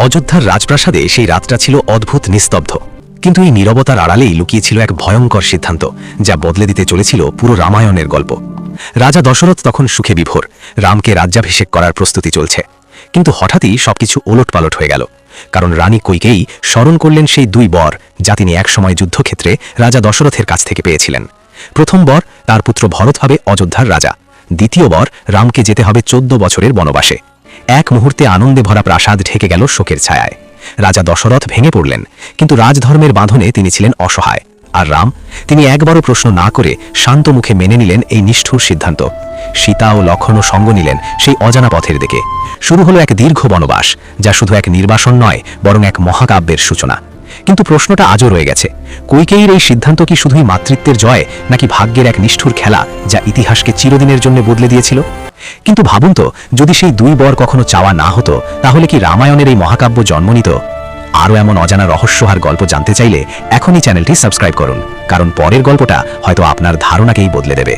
অযোধ্যার রাজপ্রাসাদে সেই রাতটা ছিল অদ্ভুত নিস্তব্ধ, কিন্তু এই নীরবতার আড়ালেই লুকিয়ে ছিল এক ভয়ঙ্কর সিদ্ধান্ত যা বদলে দিতে চলেছিল পুরো রামায়ণের গল্প। রাজা দশরথ তখন সুখে বিভোর, রামকে রাজ্যাভিষেক করার প্রস্তুতি চলছে। কিন্তু হঠাৎই সবকিছু ওলটপালট হয়ে গেল, কারণ রানী কৈকেয়ী স্মরণ করলেন সেই দুই বর যা তিনি একসময় যুদ্ধক্ষেত্রে রাজা দশরথের কাছ থেকে পেয়েছিলেন। প্রথম বর তার পুত্র ভরত হবে অযোধ্যার রাজা, দ্বিতীয় বর রামকে যেতে হবে 14 বছরের বনবাসে। এক মুহূর্তে আনন্দে ভরা প্রাসাদ ঢেকে গেল শোকের ছায়ায়। রাজা দশরথ ভেঙে পড়লেন, কিন্তু রাজধর্মের বাঁধনে তিনি ছিলেন অসহায়। আর রাম, তিনি একবারও প্রশ্ন না করে শান্ত মুখে মেনে নিলেন এই নিষ্ঠুর সিদ্ধান্ত। সীতা ও লক্ষ্মণও সঙ্গ নিলেন সেই অজানা পথের দিকে। শুরু হলো এক দীর্ঘ বনবাস, যা শুধু এক নির্বাসন নয়, বরং এক মহাকাব্যের সূচনা। কিন্তু প্রশ্নটা আজও রয়ে গেছে, কৈকেয়ীর এই সিদ্ধান্ত কি শুধুই মাতৃত্বের জয়, নাকি ভাগ্যের এক নিষ্ঠুর খেলা যা ইতিহাসকে চিরদিনের জন্য বদলে দিয়েছিল? কিন্তু ভাবুন তো, যদি সেই দুই বর কখনো চাওয়া না হতো, তাহলে কি রামায়ণের এই মহাকাব্য জন্ম নিত? আরও এমন অজানা রহস্য আর গল্প জানতে চাইলে এখনই চ্যানেলটি সাবস্ক্রাইব করুন, কারণ পরের গল্পটা হয়তো আপনার ধারণাকেই বদলে দেবে।